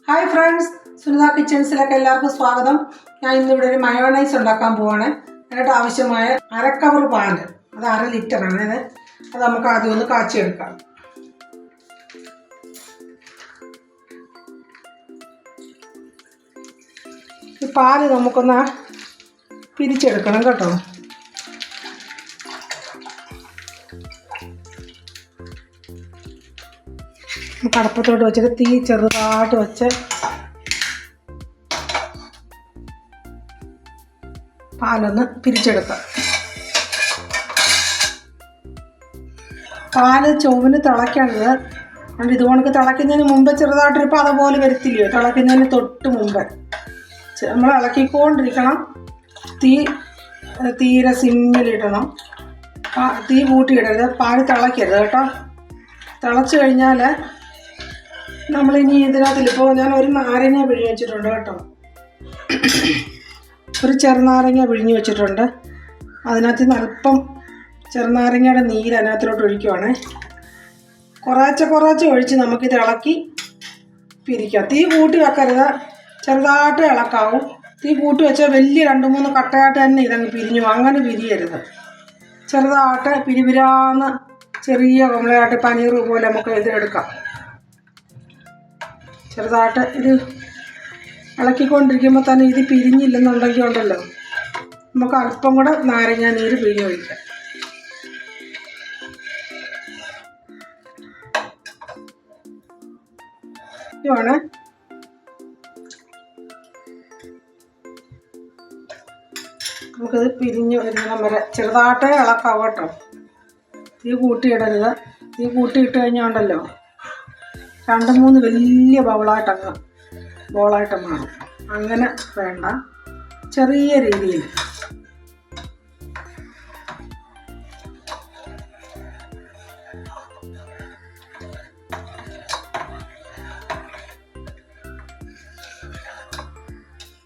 Hi friends, Sunitha കിച്ചൺസിലേക്ക് എല്ലാവർക്കും സ്വാഗതം. ഞാൻ ഇന്നിവിടെ ഒരു മയോണൈസ് ഉണ്ടാക്കാൻ പോവാണ്. അതിനായിട്ട് ആവശ്യമായ 1/2 കവർ പാല്, അത് 1/2 ലിറ്ററാണ്. അത് നമുക്ക് ആദ്യം ഒന്ന് കാച്ചിയെടുക്കാം. ഈ പാല് നമുക്കൊന്ന് പിരിച്ചെടുക്കണം കേട്ടോ. കടപ്പത്തോട്ട് വെച്ചിട്ട് തീ ചെറുതായിട്ട് വെച്ച് പാലൊന്ന് പിരിച്ചെടുക്കാം. പാല് ചുവന് തിളയ്ക്കേണ്ടത്. അതുകൊണ്ട് ഇതുകൊണ്ട് തിളയ്ക്കുന്നതിന് മുമ്പ് ചെറുതായിട്ടൊരു പത പോലെ വരത്തില്ലയോ, തിളയ്ക്കുന്നതിന് തൊട്ട് മുമ്പ് നമ്മൾ ഇളക്കിക്കൊണ്ടിരിക്കണം. തീരെ സിമ്മിലിടണം. തീ കൂട്ടിയിടരുത്, പാല് തിളയ്ക്കരുത് കേട്ടോ. തിളച്ച് കഴിഞ്ഞാൽ നമ്മളിനി ഇതിനകത്തിലിപ്പോൾ ഞാൻ ഒരു നാരങ്ങ പിഴിഞ്ഞ് വെച്ചിട്ടുണ്ട് കേട്ടോ. ഒരു ചെറുനാരങ്ങ പിഴിഞ്ഞ് വെച്ചിട്ടുണ്ട്. അതിനകത്ത് നിന്ന് അല്പം ചെറുനാരങ്ങയുടെ നീര് അതിനകത്തിലോട്ട് ഒഴിക്കുവാണ്. കുറച്ച് ഒഴിച്ച് നമുക്കിത് ഇളക്കി പിരിക്കാം. തീ കൂട്ടി വെക്കരുത്, ചെറുതായിട്ട് ഇളക്കാവും. തീ കൂട്ടി വെച്ചാൽ വലിയ 2-3 കട്ടയായിട്ട് തന്നെ ഇതങ്ങ് പിരിഞ്ഞു. അങ്ങനെ പിരിയരുത്. ചെറുതായിട്ട് പിരിപിരാന്ന് ചെറിയ കമ്പളയായിട്ട് പനീർ പോലെ നമുക്ക് ഇതിലെടുക്കാം. ചെറുതായിട്ട് ഇത് ഇളക്കിക്കൊണ്ടിരിക്കുമ്പോൾ തന്നെ ഇത് പിരിഞ്ഞില്ലെന്നുണ്ടെങ്കിൽ ഉണ്ടല്ലോ, നമുക്ക് അല്പം കൂടെ നാരങ്ങ നീര് പിഴിഞ്ഞൊഴിക്കാം. ഇതാണ് നമുക്കിത് പിരിഞ്ഞ് വരുന്ന വരെ ചെറുതായിട്ടേ ഇളക്കാം കേട്ടോ. തീ കൂട്ടിയിടരുത്. തീ കൂട്ടിയിട്ട് കഴിഞ്ഞാൽ ഉണ്ടല്ലോ 2-3 വലിയ ബോളായിട്ട് മാറും. അങ്ങനെ വേണ്ട, ചെറിയ രീതിയിൽ.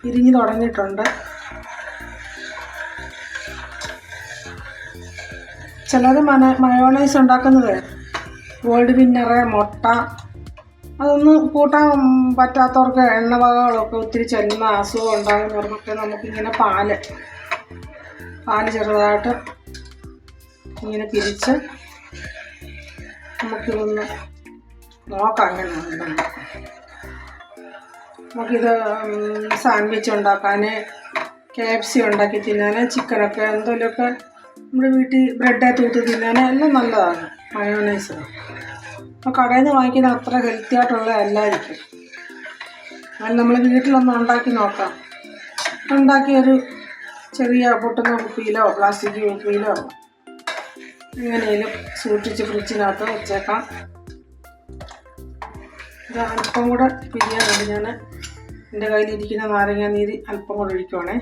പിരിഞ്ഞ് തുടങ്ങിയിട്ടുണ്ട്. ചിലർ മയോണൈസ് ഉണ്ടാക്കുന്നത് ഗോൾഡ് വിന്നറ്, മുട്ട, അതൊന്നും കൂട്ടാൻ പറ്റാത്തവർക്ക്, എണ്ണവകകളൊക്കെ ഒത്തിരി ചെല്ലുന്ന അസുഖം ഉണ്ടാകുന്നവർക്കൊക്കെ നമുക്കിങ്ങനെ പാല് ചെറുതായിട്ട് ഇങ്ങനെ പിരിച്ച് നമുക്കിതൊന്ന് നോക്കാം. അങ്ങനെ ഉണ്ടാകും. നമുക്കിത് സാൻഡ്വിച്ച് ഉണ്ടാക്കാൻ, KFC ഉണ്ടാക്കി തിന്നാൻ, ചിക്കനൊക്കെ എന്തെങ്കിലുമൊക്കെ നമ്മുടെ വീട്ടിൽ ബ്രെഡ് തൂത്ത് തിന്നാൻ എല്ലാം നല്ലതാണ് മയോണൈസ്. അപ്പോൾ കടയിൽ നിന്ന് വാങ്ങിക്കുന്ന അത്ര ഹെൽത്തി ആയിട്ടുള്ള എല്ലായിരിക്കും. അത് നമ്മൾ വീട്ടിലൊന്ന് ഉണ്ടാക്കി നോക്കാം. ഉണ്ടാക്കി ഒരു ചെറിയ പൊട്ടുന്ന കുപ്പിയിലോ പ്ലാസ്റ്റിക് കുപ്പിയിലോ എങ്ങനെയും സൂക്ഷിച്ച് ഫ്രിഡ്ജിനകത്ത് വെച്ചേക്കാം. ഇത് അല്പം കൂടെ പിരിയാൻ വേണ്ടി ഞാൻ എൻ്റെ കയ്യിലിരിക്കുന്ന നാരങ്ങ നീര് അല്പം കൂടെ ഒഴിക്കുവാണേ.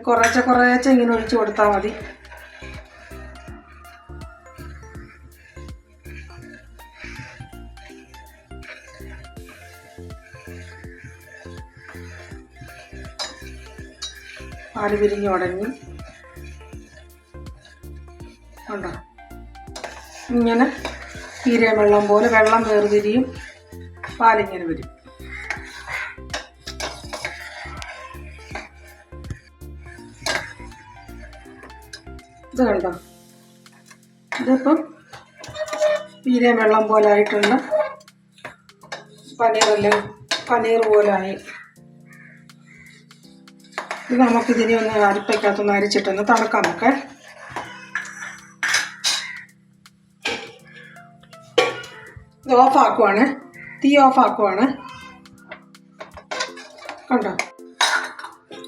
കുറേശ്ശെ ഇങ്ങനെ ഒഴിച്ച് കൊടുത്താൽ മതി. പാല് പിരിഞ്ഞ് ഉടങ്ങി ഉണ്ടോ. ഇങ്ങനെ തീരെ വെള്ളം പോലെ വെള്ളം വേർതിരിയും, പാലിങ്ങനെ വരും. ഇത് കണ്ടോ, ഇതിപ്പം തീരെ വെള്ളം പോലെ ആയിട്ടുണ്ട്. പനീർ പോലെ ആയി. ഇത് നമുക്കിതിനെ ഒന്ന് അരിപ്പയ്ക്കകത്തൊന്ന് അരിച്ചിട്ടൊന്ന് തണുക്കാൻ നോക്കാം. ഇത് ഓഫാക്കുവാണ്, തീ ഓഫാക്കുവാണ്. കണ്ടോ,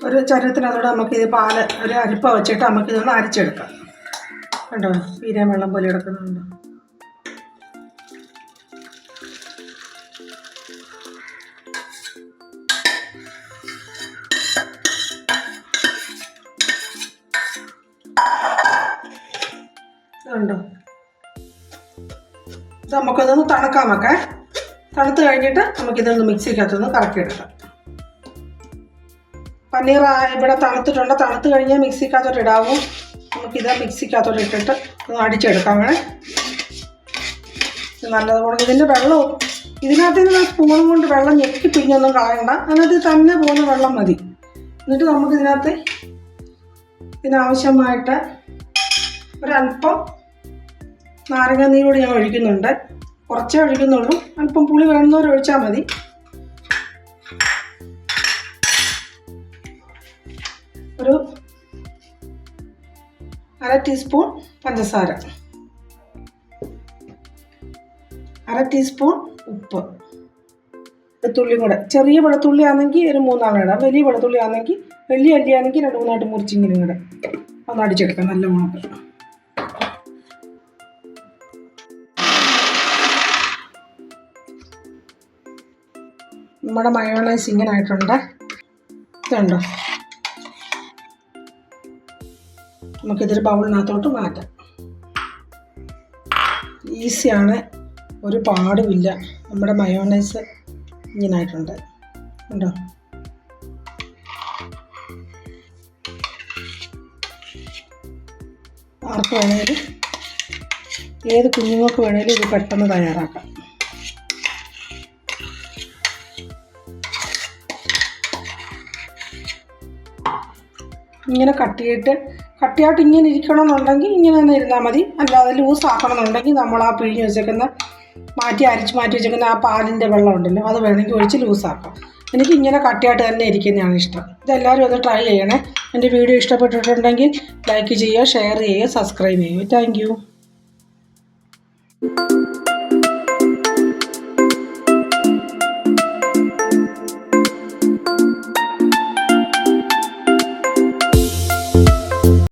ഒരു ചരുവത്തിനകത്തോടെ നമുക്കിത് പാല് ഒരു അരിപ്പ വെച്ചിട്ട് നമുക്കിതൊന്ന് അരിച്ചെടുക്കാം. കണ്ടോ, തീരെ വെള്ളം പോലെ എടുക്കുന്നുണ്ട്. കണ്ടോ, ഇത് നമുക്കിതൊന്ന് തണുക്കാൻ വെക്കാം. തണുത്ത് കഴിഞ്ഞിട്ട് നമുക്കിതൊന്ന് മിക്സിക്കകത്തൊന്ന് കറക്കിയെടുക്കാം. പനീർ ഇവിടെ തണുത്തിട്ടുണ്ട്. തണുത്ത് കഴിഞ്ഞാൽ മിക്സിക്കകത്തോട്ട് ഇടാവും. നമുക്കിത് മിക്സിക്കകത്തോട്ട് ഇട്ടിട്ട് ഒന്ന് അടിച്ചെടുക്കാം. നല്ലതുപോലെ ഇതിൻ്റെ വെള്ളം ഇതിനകത്ത് നിന്ന് സ്പൂൺ കൊണ്ട് വെള്ളം ഞെക്കി പിഴിഞ്ഞൊന്നും കളയണ്ട. അതിനകത്ത് തന്നെ പോകുന്ന വെള്ളം മതി. എന്നിട്ട് നമുക്ക് ഇതിനാവശ്യമായിട്ട് ഒരല്പം നാരങ്ങ നീരോട് ഞാൻ ഒഴിക്കുന്നുണ്ട്. കുറച്ചേ ഒഴിക്കുന്നുള്ളൂ. അല്പം പുളി വേണമെന്നവർ ഒഴിച്ചാൽ മതി. ഒരു 1/2 ടീസ്പൂൺ പഞ്ചസാര, 1/2 ടീസ്പൂൺ ഉപ്പ്, വെളുത്തുള്ളിയും കൂടെ. ചെറിയ വെളുത്തുള്ളി ആണെങ്കിൽ ഒരു 3 ഇടാം. വലിയ വെളുത്തുള്ളി ആണെങ്കിൽ വലിയ അല്ലിയാണെങ്കിൽ 2-3 മുറിച്ചിങ്ങനെ കൂടെ ഒന്ന് അടിച്ചെടുക്കാം നല്ല മുളക്. നമ്മുടെ മയോണൈസ് ഇങ്ങനെ ആയിട്ടുണ്ട്. ഇതുണ്ടോ? നമുക്കിതൊരു ബൗളിനകത്തോട്ട് മാറ്റാം. ഈസിയാണ്, ഒരു പാടുമില്ല. നമ്മുടെ മയോണൈസ് ഇങ്ങനെ ആയിട്ടുണ്ട്. ഉണ്ടോ? ആർക്ക് വേണേലും, ഏത് കുഞ്ഞുങ്ങൾക്ക് വേണേലും ഇത് പെട്ടെന്ന് തയ്യാറാക്കാം. ഇങ്ങനെ കട്ടിയായിട്ട് ഇങ്ങനെ ഇരിക്കണമെന്നുണ്ടെങ്കിൽ ഇങ്ങനെ തന്നെ ഇരുന്നാൽ മതി. അല്ലാതെ ലൂസ് ആക്കണമെന്നുണ്ടെങ്കിൽ നമ്മൾ ആ പിഴിഞ്ഞ് വെച്ചേക്കുന്ന മാറ്റി വെച്ചേക്കുന്ന ആ പാലിൻ്റെ വെള്ളം ഉണ്ടല്ലോ, അത് വേണമെങ്കിൽ ഒഴിച്ച് ലൂസാക്കാം. എനിക്ക് ഇങ്ങനെ കട്ടിയായിട്ട് തന്നെ ഇരിക്കുന്നതാണ് ഇഷ്ടം. ഇതെല്ലാവരും ഒന്ന് ട്രൈ ചെയ്യണേ. എൻ്റെ വീഡിയോ ഇഷ്ടപ്പെട്ടിട്ടുണ്ടെങ്കിൽ ലൈക്ക് ചെയ്യുക, ഷെയർ ചെയ്യുക, സബ്സ്ക്രൈബ് ചെയ്യുക. Thank you.